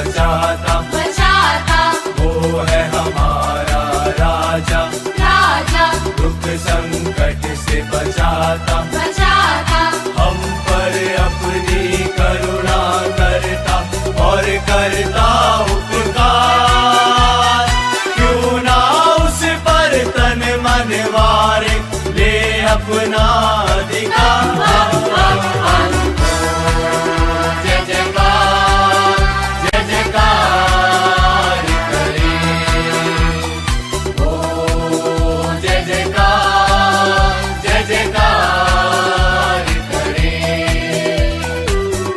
बचाता बचाता, वो है हमारा राजा, राजा दुख संकट से बचाता बचाता, हम पर अपनी करुणा करता और करता उपकार। क्यों ना उस पर तन मन वारे ले अपना अधिकार। जय जयकार जय जयकार करे, ओ जय जयकार जय जयकार करे।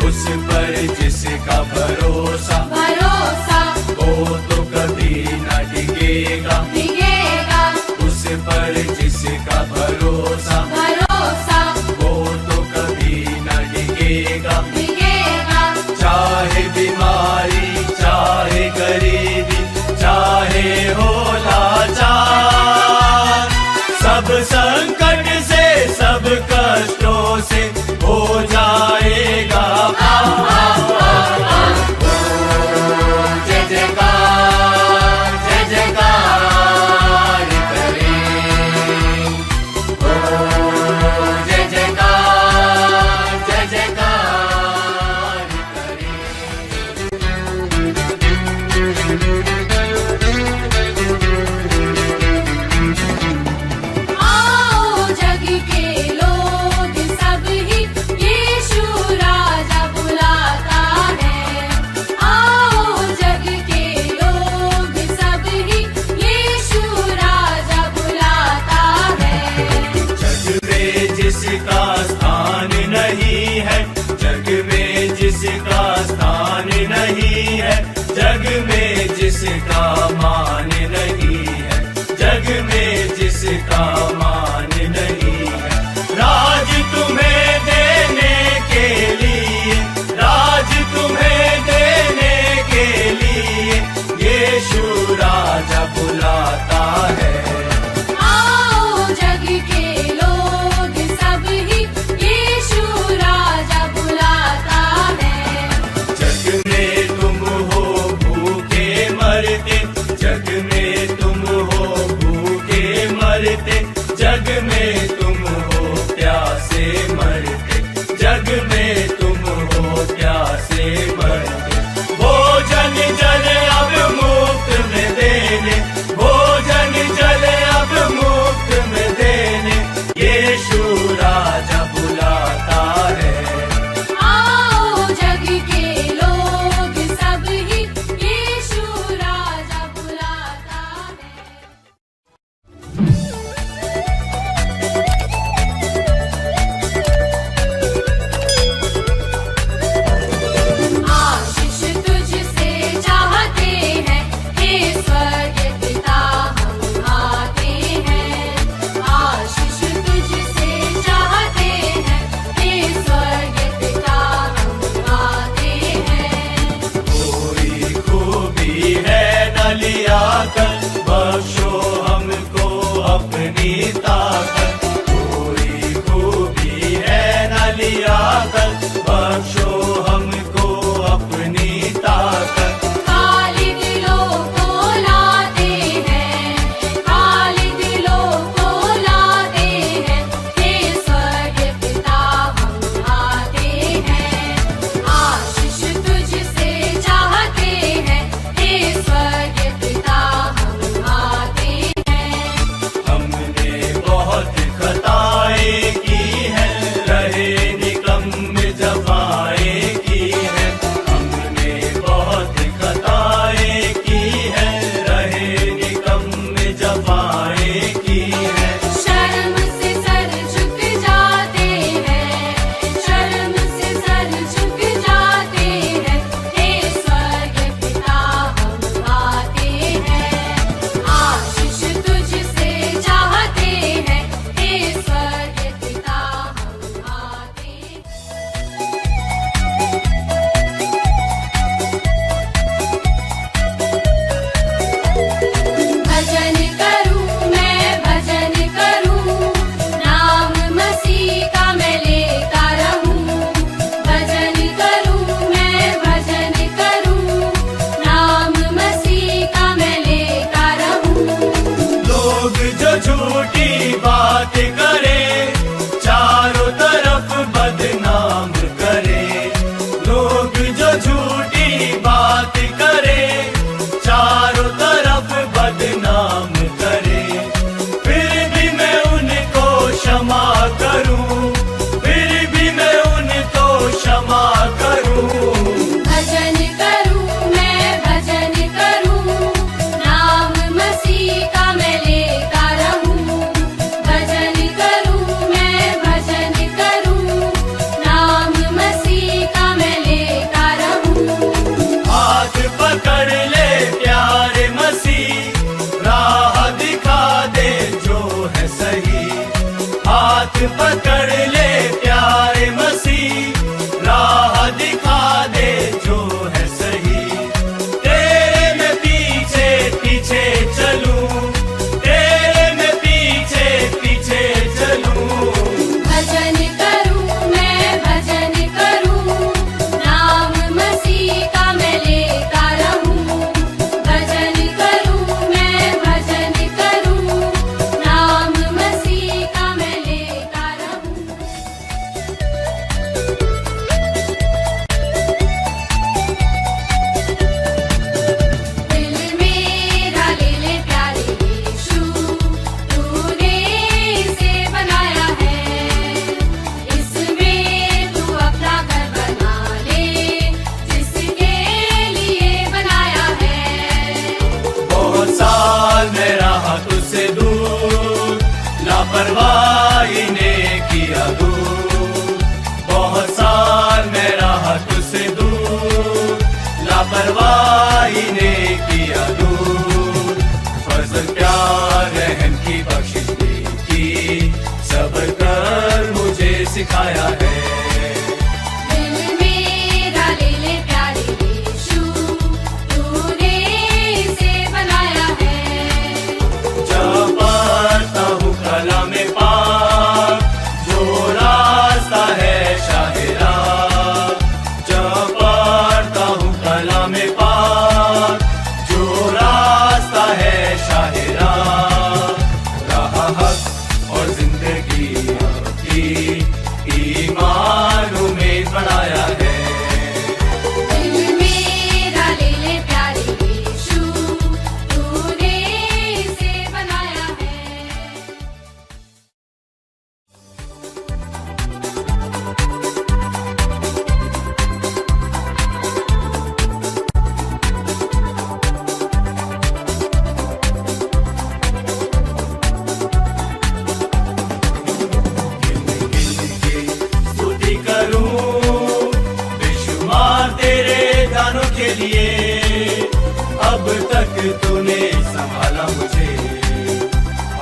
उस पर जिसका भरोसा भरोसा वो तो कभी न डिगेगा, डिगेगा, उस पर जिसका भरोसा भरोसा वो तो कभी न डिगेगा। डिगेगा, चाहे बीमारी चाहे गरीबी चाहे हो लाचार, सब संकट से सब कष्टों से हो जाएगा पार। जय जयकार जय जयकार करे, ओ जय जयकार जय जयकार करे। आओ जग के लोग सब ही यीशु राजा बुलाता है। आओ जग के लोग सब ही यीशु राजा बुलाता है। जग में जिसका स्थान नहीं है, जग में जिसका स्थान नहीं है, जग में जिसका मान नहीं है, जग में जिसका मान नहीं है। राज तुम्हें देने के लिए, राज तुम्हें देने के लिए यीशु राजा बुलाता है। आओ जग के लोग सब ही यीशु राजा बुलाता है। जग में तुम हो भूखे पकड़ ले प्यारे मसीह, राह दिखा दे जो है सही। हाथ पकड़ ले प्यारे मसीह, राह दिखा दे जो है सही। तेरे मैं पीछे पीछे चलूं, तेरे मैं पीछे पीछे चलूं। भजन करूं मैं भजन करूं, नाम मसीह का मैं लेता रहूं। भजन करूं मैं भजन करूं, नाम मसीह का मैं लेता रहूं। दिल मेरा ले ले प्यारे यीशु, तूने इसे बनाया है। इसमें तू अपना घर बना ले, जिसके लिए बनाया है। बहुत साल मैं रहा तुझसे दूर, लापरवाही ने किया दूर। बहुत साल मैं रहा तुझसे दूर, लापरवाही ने किया दूर। फजल प्यार रहम की बख्शिश की, सब्र कर मुझे सिखाया है। दिल मेरा ले ले प्यारे यीशु, तूने इसे बनाया है। जब पढ़ता हूँ कलाम पाक, जो रास्ता है शाहिरा। जब पढ़ता हूँ कलाम पाक, जो रास्ता है शाहिरा। राह हक और जिंदगी की, ईमान में बढ़ाया है। दिल मेरा ले ले प्यारे यीशु, तूने इसे बनाया है। स्तुति करूं बेशुमार तेरे दानों के लिए। अब तक तूने संभाला मुझे,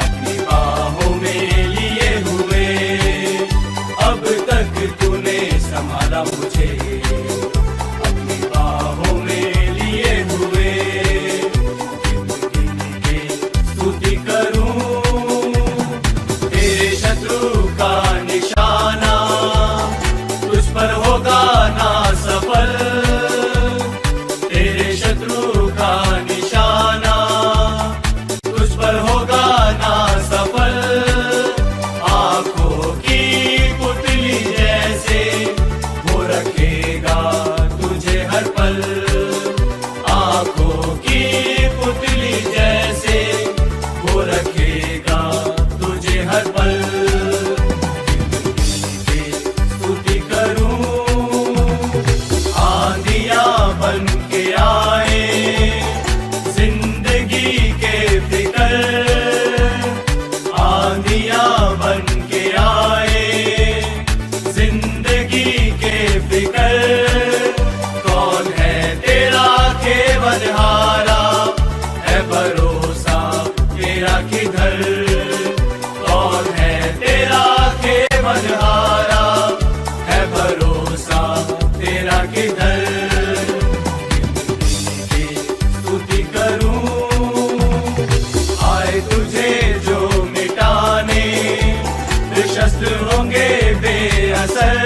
अपनी बाहों में लिए हुए। अब तक तूने संभाला मुझे, अपनी बाहों में लिए हुए। गिन के स्तुति करूं तेरे शत्रु का निशाना, तुझ पर होगा ना सफल। तेरे शत्रु का निशाना, तुझ पर होगा ना सफल। आंखों की पुतली जैसे वो रखेगा तुझे हर पल। आंखों की पुतली जैसे वो रखेगा तुझे हर पल। स्तुति करूं आंधियां बन के आए, जिंदगी के फिकर। आंधियां बन के आए, जिंदगी के फिकर। कौन है तेरा खेवनहारा, है भरोसा तेरा किधर। कौन है तेरा खेवनहारा, है भरोसा तेरा किधर। स्तुति करूं आए तुझे जो मिटाने, शस्त्र होंगे बेअसर।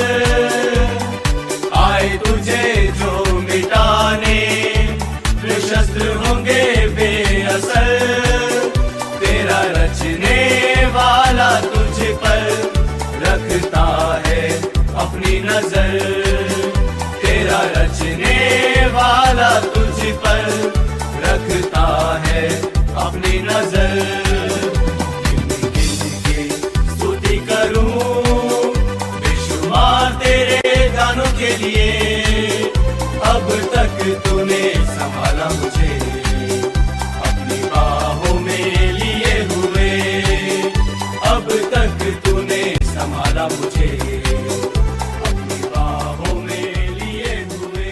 आए तुझे जो मिटाने, शस्त्र होंगे बेअसर। तेरा रचने वाला तुझ पर रखता है अपनी नजर। तेरा रचने वाला तुझ पर रखता है अपनी नजर। गिन के स्तुति करूं बेशुमार तेरे दानों के लिए। अब तक तूने संभाला मुझे, अपनी बाहों में लिए हुए। अब तक तूने संभाला मुझे, अपनी बाहों में लिए हुए।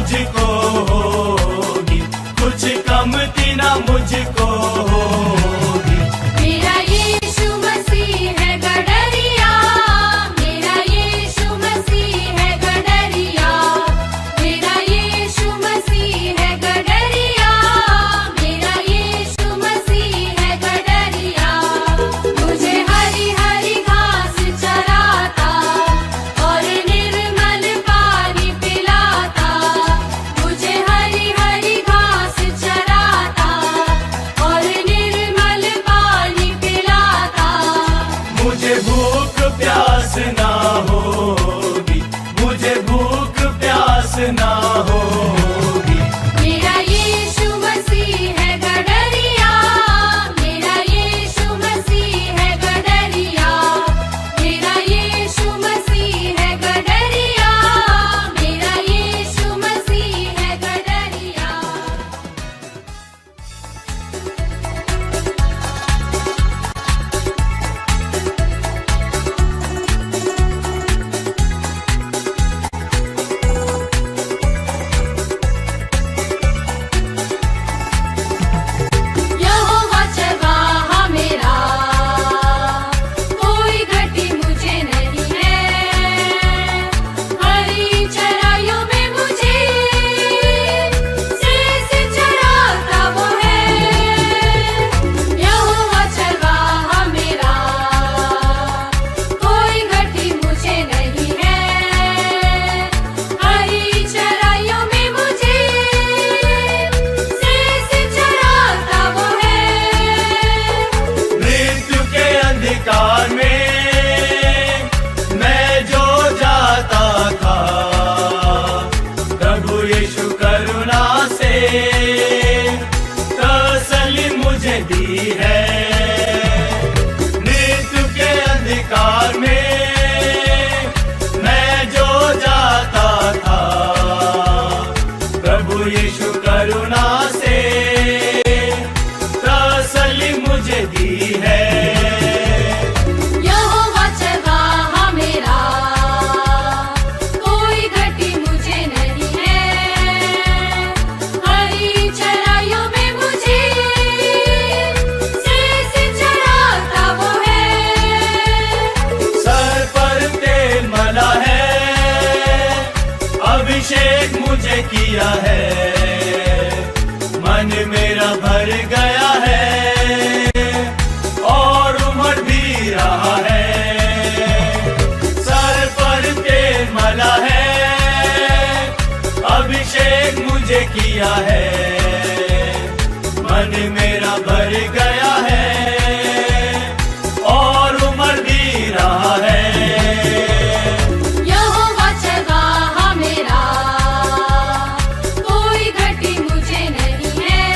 मुझको होगी, कुछ कमती ना मुझको होगी। मेरा यीशु मसीह है गडरिया, मेरा यीशु मसीह है गडरिया, मेरा यीशु मसीह है गडरिया, मेरा यीशु मसीह है गडरिया। मुझे हरी हरी घास चराता और निर्मल पानी पिलाता, मुझे हरी हरी घास चराता और निर्मल पानी पिलाता। मुझे भूख प्यास ना होगी, मुझे भूख प्यास ना होगी। मेरा यीशु मसीह है गडरिया, मेरा यीशु मसीह है गडरिया, मेरा यीशु मसीह है गडरिया, मेरा यीशु मसीह है गडरिया। यहोवा चरवाहा मेरा, कोई घटी मुझे नहीं है। हरी चराइयों में मुझे से चराता वो है। यहोवा चरवाहा मेरा, कोई घटी मुझे नहीं है। हरी चराइयों में मुझे से चराता वो है। मृत्यु के अंधकार में मैं जो जाता था, प्रभु यीशु करुणा से तसल्ली मुझे दी है। मृत्यु के अंधकार में मैं जो जाता था, प्रभु यीशु करुणा से तसल्ली मुझे दी है। यहोवा चरवाहा मेरा, कोई घटी मुझे नहीं है। हरी चराइयों में मुझे से चराता वो है। सर पर तेल मला है, अभिषेक मुझे किया है, मन मेरा भर गया है और उमड़ भी रहा है। सर पर तेल मला है, अभिषेक मुझे किया है, मन मेरा भर गया है और उमड़ भी रहा है। यहोवा चरवाहा मेरा, कोई घटी मुझे नहीं है।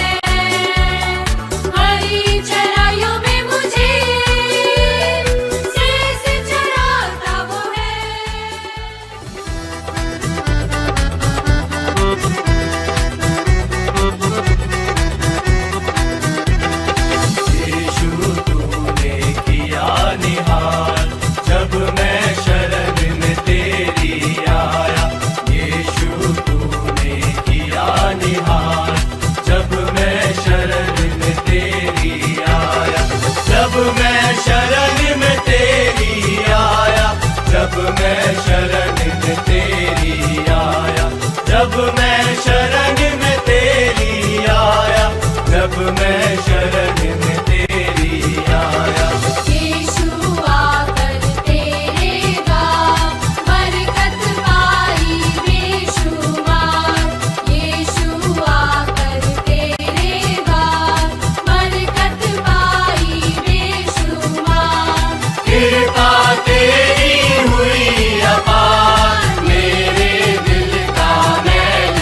हरी चराइयों में मुझे से चराता वो है। यीशु तूने किया निहाल, जब मैं शरण में तेरी आया। यीशु तूने किया निहाल, जब मैं शरण में तेरी आया। जब मैं शरण में तेरी आया, जब मैं शरण में तेरी आया, जब मैं शरण में तेरी आया, जब मैं शरण में तेरी आया। यीशु आकर तेरे गाँव बरकत पाई बेशुमार। यीशु आकर तेरे गाँव बरकत पाई बेशुमार। कृपा तेरी हुई अपार, मेरे दिल का मैल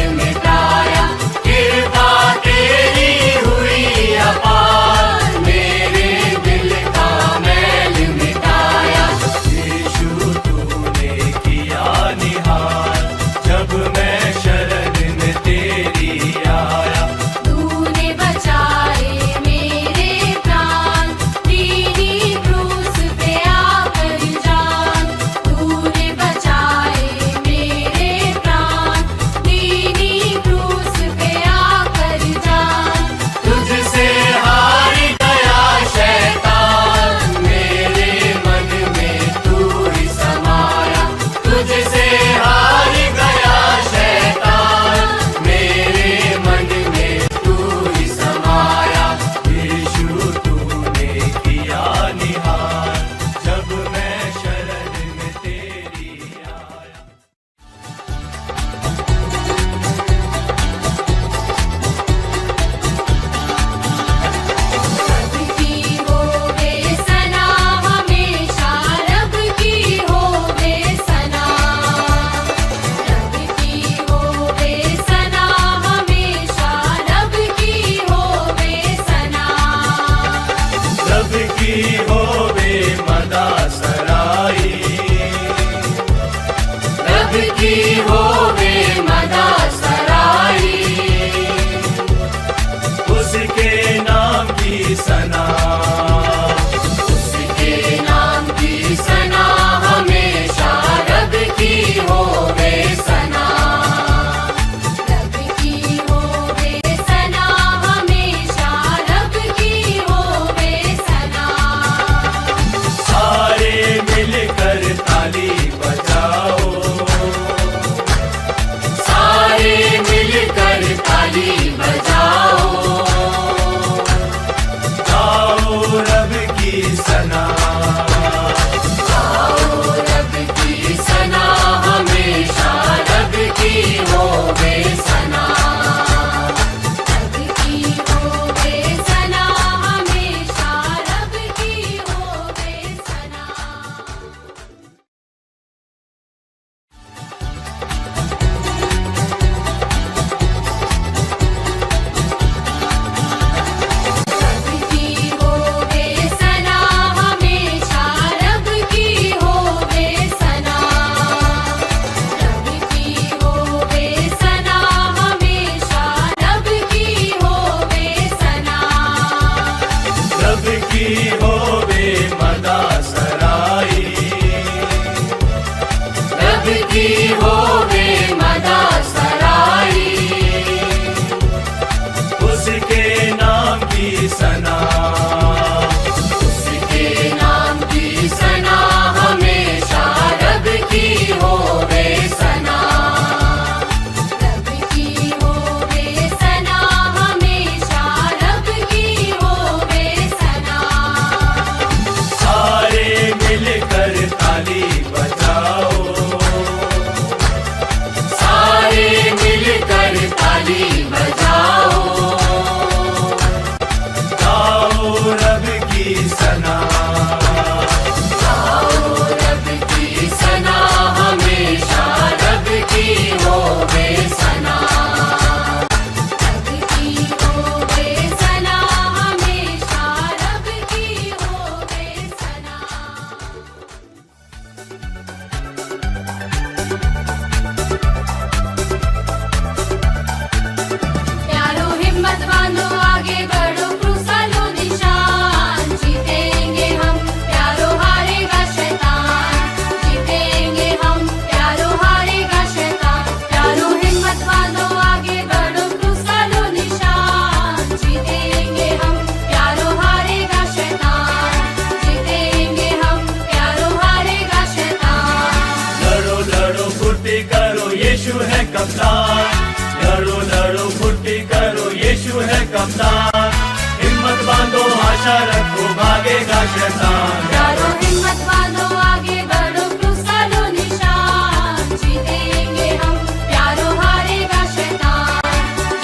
कप्तान, हिम्मत बांधो आशा रखो भागेगा शैतान। प्यारो हिम्मत बांधो आगे बढ़ो क्रूस का लो निशान, जीतेंगे हम प्यारो हारेगा शैतान,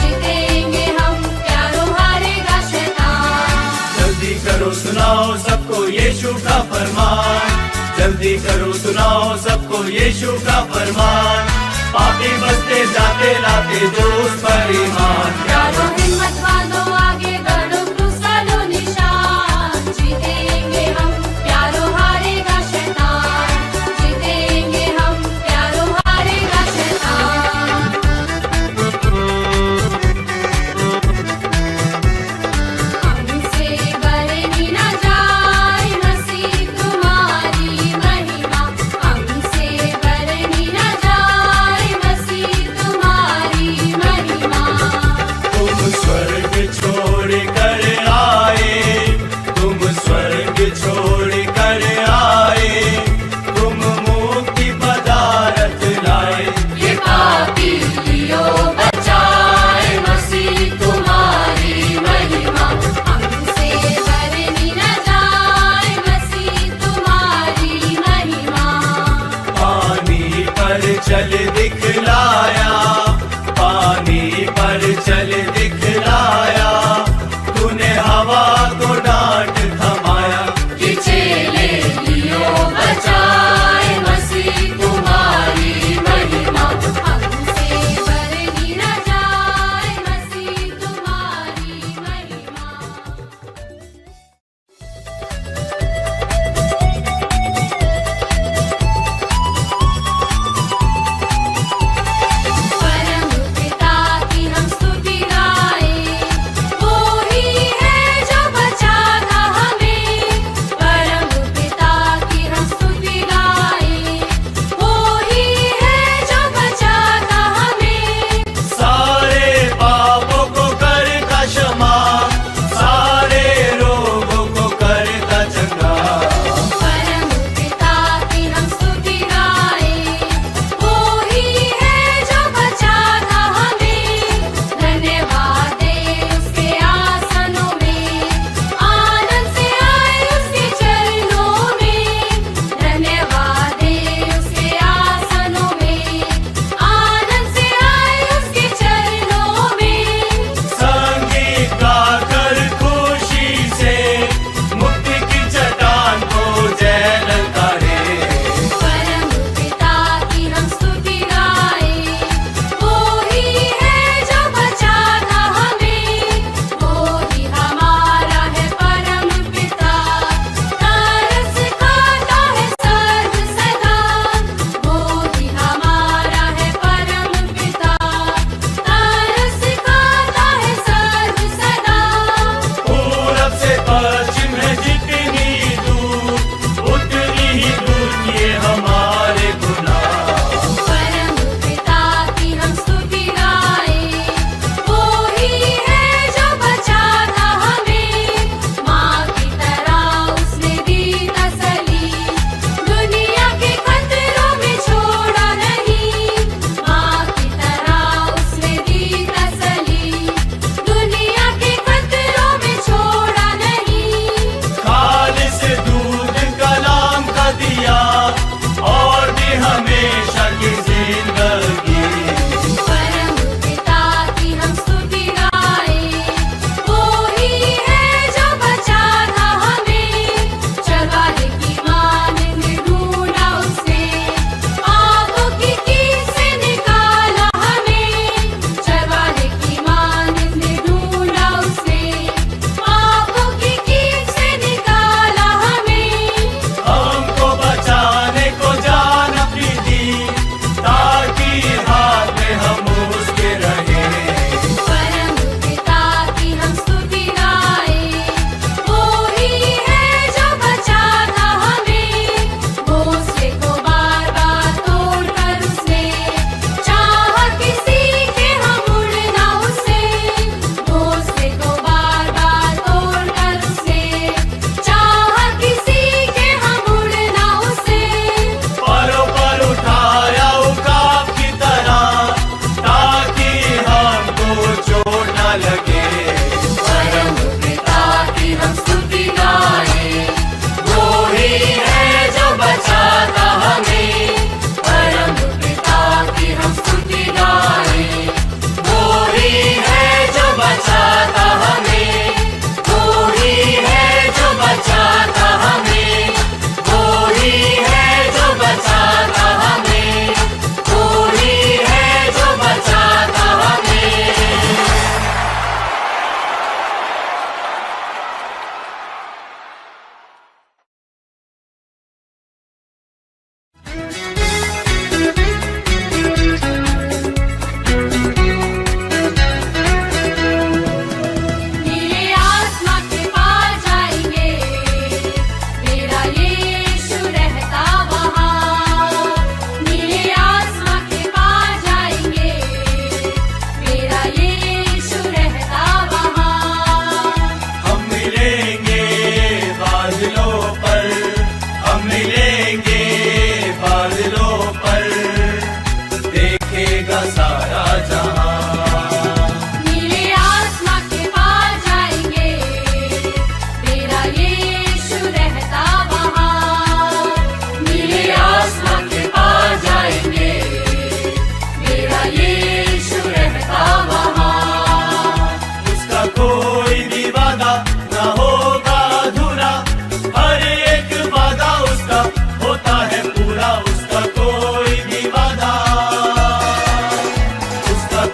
जीतेंगे हम प्यारो हारेगा शैतान। जल्दी करो सुनाओ सबको यीशु का फरमान, जल्दी करो सुनाओ सबको यीशु का फरमान, पापी बसते जाते लाते जो उस पर ईमान। प्यारो हिम्मत बांधो आगे बढ़ो क्रूस का लो निशान, जीतेंगे हम प्यारो हारेगा शैतान, जीतेंगे हम प्यारो हारेगा शैतान। हमसे बरनी न जाए मसीह तुम्हारी महिमा, हमसे बरनी न जाए मसीह तुम्हारी महिमा। तुम स्वर्ग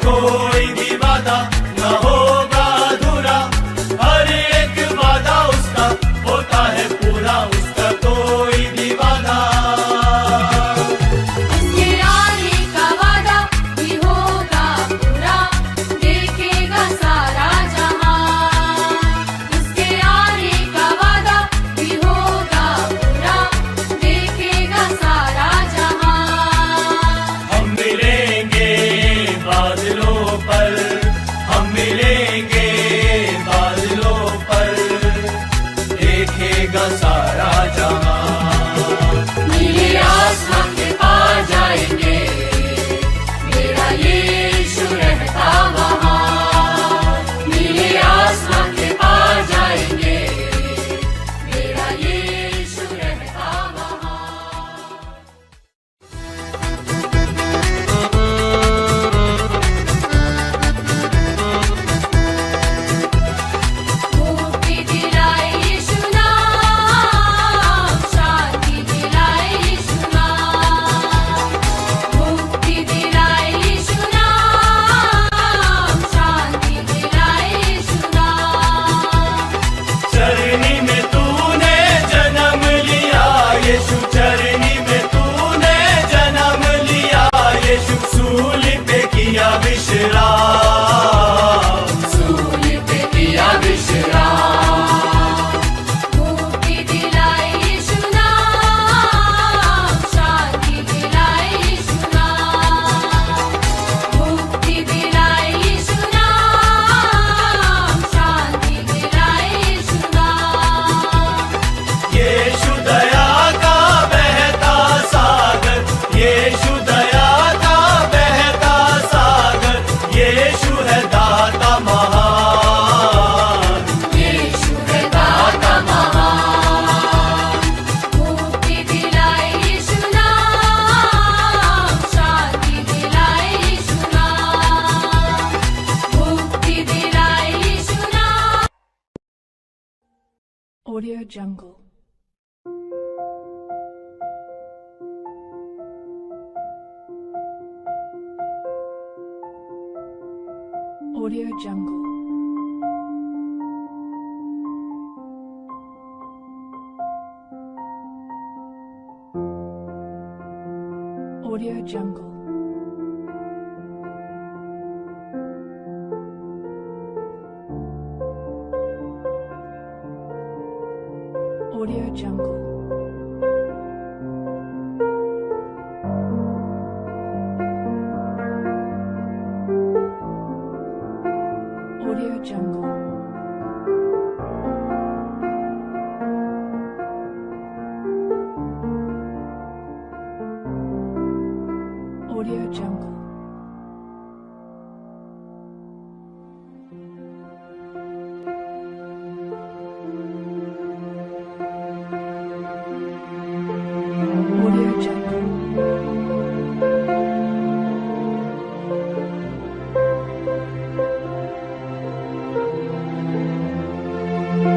कोई भी वादा न होगा अधूरा, हर एक वादा उसका होता है पूरा, उसका कोई भी वादा। उसके आने का वादा भी होगा पूरा, देखेगा सारा जहां। उसके आने का वादा भी होगा पूरा, देखेगा सारा जहां। हम मिलेंगे बादलों पर, हम मिलेंगे बादलों पर, देखेगा सारा जहां। नीले आसमां के पार जाएंगे, मेरा यीशु रहता वहां। नीले आसमां के पार जाएंगे, मेरा यीशु रहता वहां। मुक्ति दिलाए यीशु नाम, शांति दिलाए यीशु नाम। मुक्ति दिलाए यीशु नाम, शांति दिलाए यीशु नाम। चरनी में तूने जन्म लिया यीशु, चरनी में तूने जन्म लिया यीशु, सूली पे किया विश्राम, सूली पे किया विश्राम। मुक्ति दिलाए यीशु नाम, शांति दिलाए यीशु नाम। मुक्ति दिलाए यीशु नाम, शांति दिलाए यीशु नाम। यीशु दया का बहता सागर, यीशु दया का बहता सागर, यीशु है दाता महान, यीशु है दाता महान। मुक्ति दिलाए यीशु नाम, शांति दिलाए यीशु नाम। मुक्ति दिलाए यीशु नाम। Audio Jungle. Audio Jungle. Audio Jungle. Audio Jungle. Audio Jungle. Audio Jungle.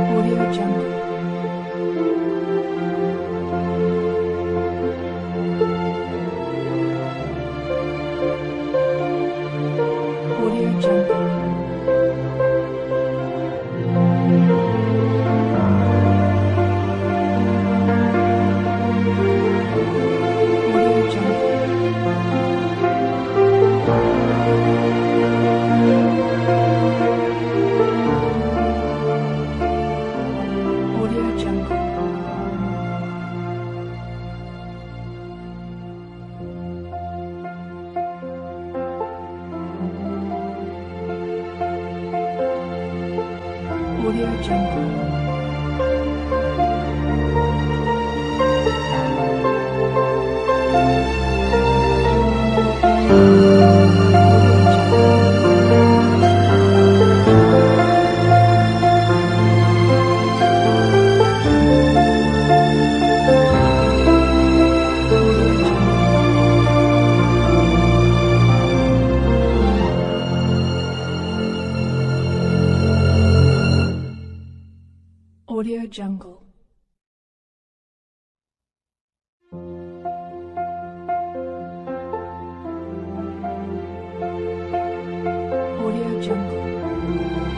Audio Jungle. Audio Jungle. Audio Jungle. Audio Jungle. Audio Jungle. Audio Jungle. Audio Jungle. Jungle.